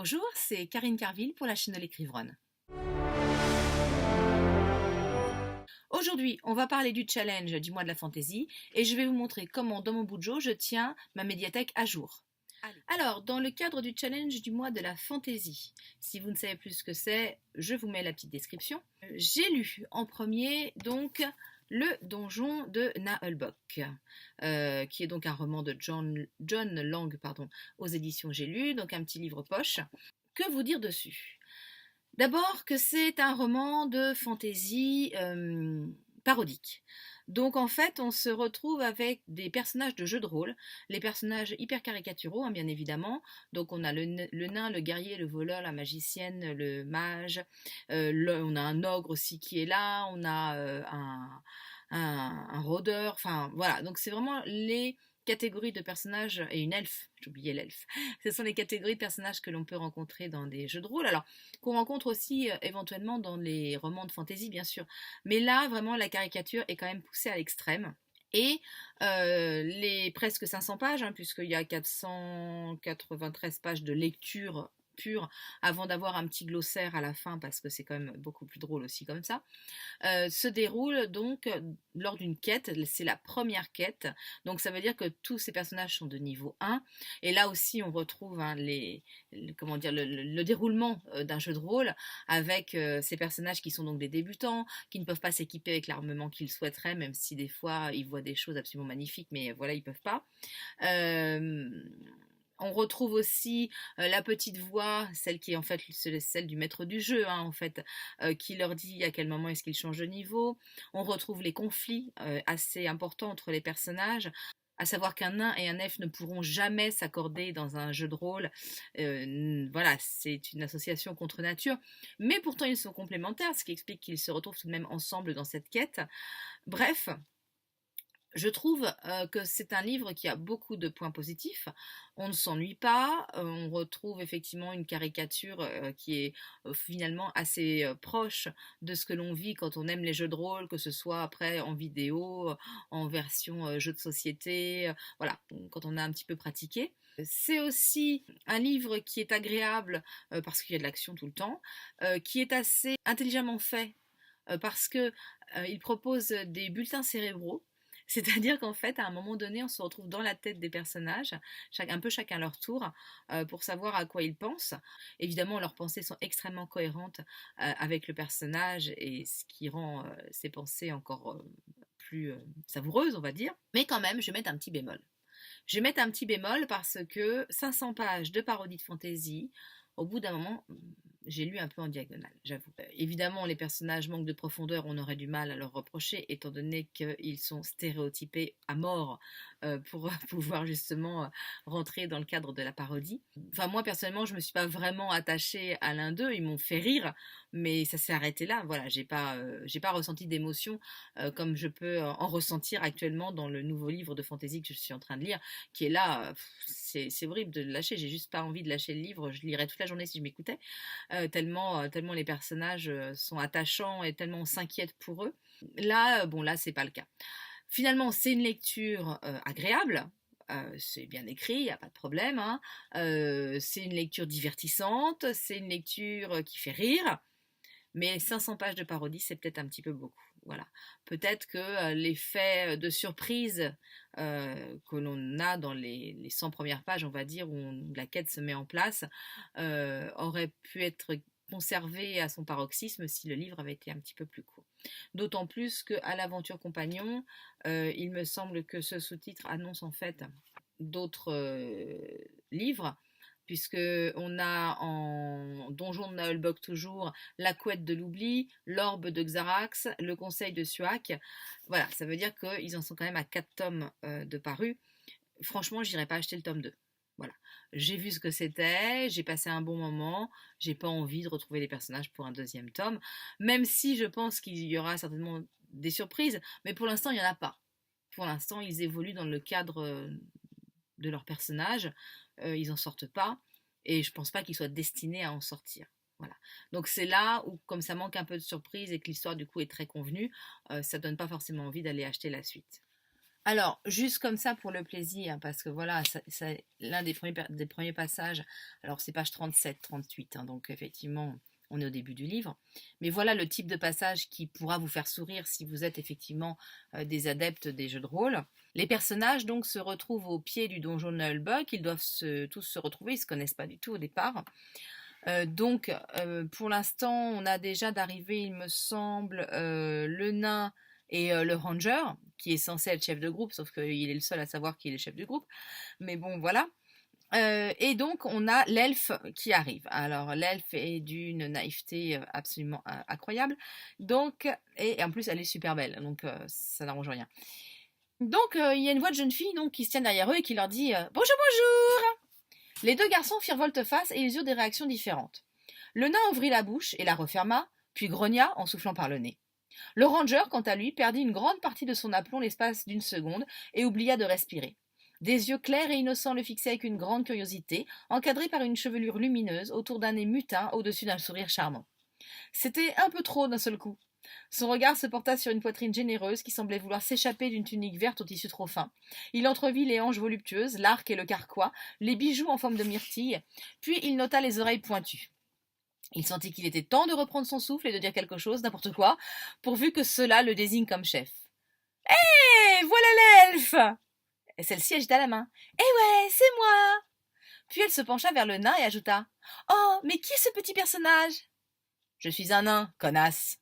Bonjour, c'est Karine Carville pour la chaîne de l'écrivronne. Aujourd'hui, on va parler du challenge du mois de la fantaisie et je vais vous montrer comment dans mon Bujo je tiens ma médiathèque à jour. Alors, dans le cadre du challenge du mois de la fantaisie, si vous ne savez plus ce que c'est, je vous mets la petite description. J'ai lu en premier donc Le Donjon de Nahulbuck, qui est donc un roman de John Lang, aux éditions J'ai lu, donc un petit livre poche. Que vous dire dessus? D'abord que c'est un roman de fantaisie parodique. Donc en fait, on se retrouve avec des personnages de jeux de rôle, les personnages hyper caricaturaux, bien évidemment. Donc on a le nain, le guerrier, le voleur, la magicienne, le mage. On a un ogre aussi qui est là. On a un rôdeur. Enfin voilà. Donc c'est vraiment les catégories de personnages et une elfe. J'ai oublié l'elfe. Ce sont les catégories de personnages que l'on peut rencontrer dans des jeux de rôle. Alors qu'on rencontre aussi éventuellement dans les romans de fantasy, bien sûr. Mais là, vraiment, la caricature est quand même poussée à l'extrême. Et les presque 500 pages, puisqu'il y a 493 pages de lecture pure avant d'avoir un petit glossaire à la fin, parce que c'est quand même beaucoup plus drôle aussi comme ça, se déroule donc lors d'une quête. C'est la première quête, donc ça veut dire que tous ces personnages sont de niveau 1, et là aussi on retrouve comment dire, le déroulement d'un jeu de rôle avec ces personnages qui sont donc des débutants, qui ne peuvent pas s'équiper avec l'armement qu'ils souhaiteraient, même si des fois ils voient des choses absolument magnifiques, mais voilà, ils peuvent pas. On retrouve aussi la petite voix, celle qui est en fait celle du maître du jeu, en fait, qui leur dit à quel moment est-ce qu'ils changent de niveau. On retrouve les conflits assez importants entre les personnages, à savoir qu'un nain et un elfe ne pourront jamais s'accorder dans un jeu de rôle. Voilà, c'est une association contre nature, mais pourtant ils sont complémentaires, ce qui explique qu'ils se retrouvent tout de même ensemble dans cette quête. Bref, je trouve que c'est un livre qui a beaucoup de points positifs. On ne s'ennuie pas, on retrouve effectivement une caricature qui est finalement assez proche de ce que l'on vit quand on aime les jeux de rôle, que ce soit après en vidéo, en version jeu de société, voilà, quand on a un petit peu pratiqué. C'est aussi un livre qui est agréable parce qu'il y a de l'action tout le temps, qui est assez intelligemment fait parce que il propose des bulletins cérébraux. C'est-à-dire qu'en fait, à un moment donné, on se retrouve dans la tête des personnages, un peu chacun leur tour, pour savoir à quoi ils pensent. Évidemment, leurs pensées sont extrêmement cohérentes avec le personnage, et ce qui rend ces pensées encore plus savoureuses, on va dire. Mais quand même, je vais mettre un petit bémol. Je vais mettre un petit bémol parce que 500 pages de parodie de fantasy, au bout d'un moment, j'ai lu un peu en diagonale, j'avoue. Évidemment, les personnages manquent de profondeur, on aurait du mal à leur reprocher, étant donné qu'ils sont stéréotypés à mort pour pouvoir justement rentrer dans le cadre de la parodie. Enfin, moi, personnellement, je me suis pas vraiment attachée à l'un d'eux, ils m'ont fait rire, mais ça s'est arrêté là. Voilà, j'ai pas ressenti d'émotion comme je peux en ressentir actuellement dans le nouveau livre de fantasy que je suis en train de lire, qui est là, c'est horrible de le lâcher, j'ai juste pas envie de lâcher le livre, je lirais toute la journée si je m'écoutais, tellement les personnages sont attachants et tellement on s'inquiète pour eux. Là, bon, là, c'est pas le cas. Finalement, c'est une lecture agréable. C'est bien écrit, il n'y a pas de problème, c'est une lecture divertissante, c'est une lecture qui fait rire, mais 500 pages de parodie, c'est peut-être un petit peu beaucoup. Voilà. Peut-être que l'effet de surprise que l'on a dans les 100 premières pages, on va dire, où la quête se met en place, aurait pu être conservé à son paroxysme si le livre avait été un petit peu plus court. D'autant plus qu'à l'aventure compagnon, il me semble que ce sous-titre annonce en fait d'autres livres, puisque on a en Donjon de Nahulbuck toujours la couette de l'oubli, l'orbe de Xarax, le conseil de Suac. Voilà, ça veut dire qu'ils en sont quand même à 4 tomes de parus. Franchement, j'irai pas acheter le tome 2. Voilà. J'ai vu ce que c'était, j'ai passé un bon moment, j'ai pas envie de retrouver les personnages pour un deuxième tome, même si je pense qu'il y aura certainement des surprises, mais pour l'instant, il n'y en a pas. Pour l'instant, ils évoluent dans le cadre de leurs personnages, ils n'en sortent pas, et je pense pas qu'ils soient destinés à en sortir. Voilà. Donc c'est là où, comme ça manque un peu de surprise et que l'histoire du coup est très convenue, ça donne pas forcément envie d'aller acheter la suite. Alors, juste comme ça pour le plaisir, parce que voilà, l'un des premiers passages, alors c'est page 37, 38, hein, donc effectivement, on est au début du livre. Mais voilà le type de passage qui pourra vous faire sourire si vous êtes effectivement des adeptes des jeux de rôle. Les personnages donc se retrouvent au pied du donjon de Nullbuck, ils doivent tous se retrouver, ils se connaissent pas du tout au départ. Pour l'instant, on a déjà d'arriver, il me semble, le nain et le ranger, qui est censé être chef de groupe, sauf qu'il est le seul à savoir qu'il est chef du groupe. Mais bon, voilà. Et donc, on a l'elfe qui arrive. Alors, l'elfe est d'une naïveté absolument incroyable. Donc, et en plus, elle est super belle. Donc, ça n'arrange rien. Donc, il y a une voix de jeune fille donc, qui se tient derrière eux et qui leur dit bonjour, bonjour. Les deux garçons firent volte-face et ils eurent des réactions différentes. Le nain ouvrit la bouche et la referma, puis grogna en soufflant par le nez. Le ranger, quant à lui, perdit une grande partie de son aplomb l'espace d'une seconde et oublia de respirer. Des yeux clairs et innocents le fixaient avec une grande curiosité, encadrés par une chevelure lumineuse autour d'un nez mutin au-dessus d'un sourire charmant. C'était un peu trop d'un seul coup. Son regard se porta sur une poitrine généreuse qui semblait vouloir s'échapper d'une tunique verte au tissu trop fin. Il entrevit les hanches voluptueuses, l'arc et le carquois, les bijoux en forme de myrtille, puis il nota les oreilles pointues. Il sentit qu'il était temps de reprendre son souffle et de dire quelque chose, n'importe quoi, pourvu que cela le désigne comme chef. Hé, voilà l'elfe. Et celle-ci agita la main. Eh ouais, c'est moi. Puis elle se pencha vers le nain et ajouta. Oh, mais qui est ce petit personnage? Je suis un nain, connasse.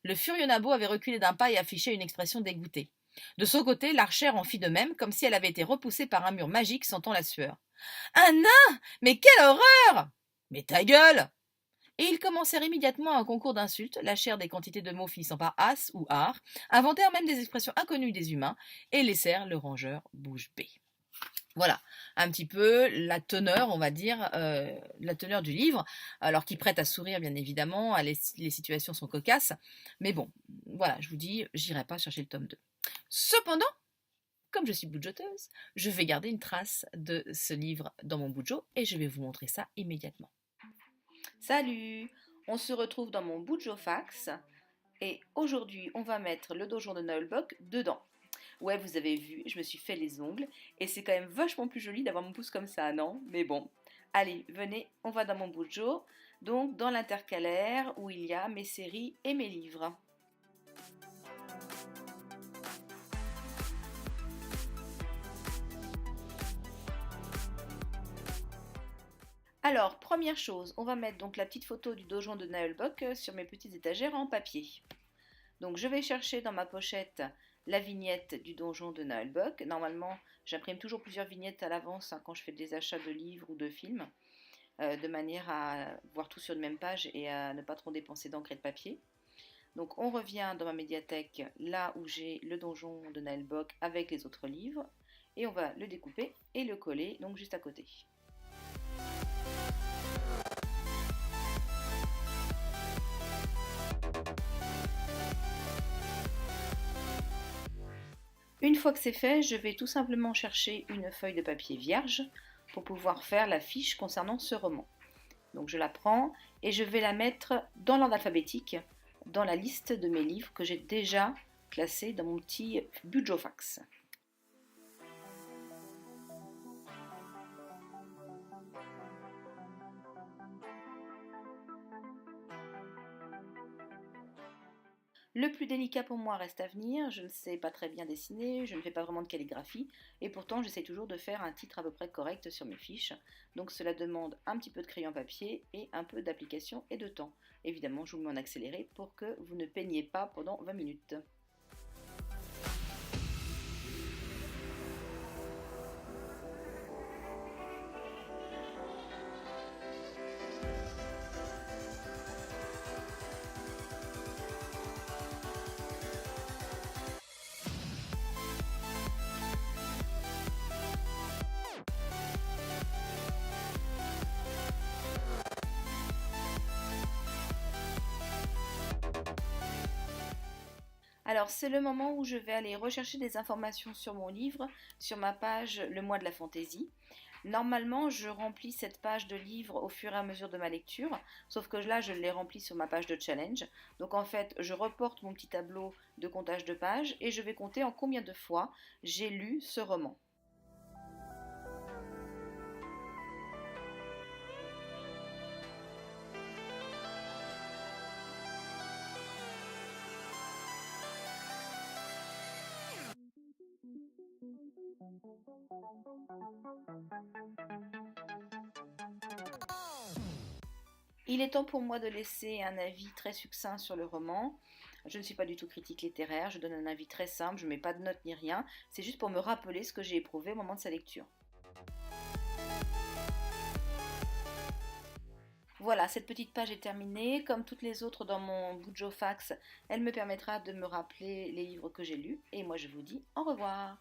Le furieux Nabo avait reculé d'un pas et affiché une expression dégoûtée. De son côté, l'archère en fit de même, comme si elle avait été repoussée par un mur magique sentant la sueur. Un nain? Mais quelle horreur! Mais ta gueule! Et ils commencèrent immédiatement un concours d'insultes, lâchèrent des quantités de mots finissant par as ou ar, inventèrent même des expressions inconnues des humains, et laissèrent le rangeur bouche bée. Voilà, un petit peu la teneur, on va dire, la teneur du livre, alors qui prête à sourire bien évidemment, les situations sont cocasses, mais bon, voilà, je vous dis, j'irai pas chercher le tome 2. Cependant, comme je suis bougeoteuse, je vais garder une trace de ce livre dans mon bougeot et je vais vous montrer ça immédiatement. Salut! On se retrouve dans mon Bujofax et aujourd'hui on va mettre le donjon de Nullbuck dedans. Ouais, vous avez vu, je me suis fait les ongles et c'est quand même vachement plus joli d'avoir mon pouce comme ça, non? Mais bon, allez, venez, on va dans mon Bujo, donc dans l'intercalaire où il y a mes séries et mes livres. Alors, première chose, on va mettre donc la petite photo du donjon de Nullbuck sur mes petites étagères en papier. Donc je vais chercher dans ma pochette la vignette du donjon de Nullbuck. Normalement, j'imprime toujours plusieurs vignettes à l'avance quand je fais des achats de livres ou de films, de manière à voir tout sur une même page et à ne pas trop dépenser d'encre et de papier. Donc on revient dans ma médiathèque, là où j'ai le donjon de Nullbuck avec les autres livres, et on va le découper et le coller donc juste à côté. Une fois que c'est fait, je vais tout simplement chercher une feuille de papier vierge pour pouvoir faire la fiche concernant ce roman. Donc je la prends et je vais la mettre dans l'ordre alphabétique, dans la liste de mes livres que j'ai déjà classés dans mon petit Bujofax. Le plus délicat pour moi reste à venir, je ne sais pas très bien dessiner, je ne fais pas vraiment de calligraphie, et pourtant j'essaie toujours de faire un titre à peu près correct sur mes fiches, donc cela demande un petit peu de crayon papier et un peu d'application et de temps. Évidemment, je vous mets en accéléré pour que vous ne peigniez pas pendant 20 minutes. Alors c'est le moment où je vais aller rechercher des informations sur mon livre, sur ma page Le mois de la fantaisie. Normalement, je remplis cette page de livre au fur et à mesure de ma lecture, sauf que là, je l'ai remplie sur ma page de challenge. Donc en fait, je reporte mon petit tableau de comptage de pages et je vais compter en combien de fois j'ai lu ce roman. Il est temps pour moi de laisser un avis très succinct sur le roman. Je ne suis pas du tout critique littéraire, je donne un avis très simple, je ne mets pas de notes ni rien, c'est juste pour me rappeler ce que j'ai éprouvé au moment de sa lecture. Voilà, cette petite page est terminée. Comme toutes les autres dans mon Bujofax, elle me permettra de me rappeler les livres que j'ai lus. Et moi, je vous dis au revoir.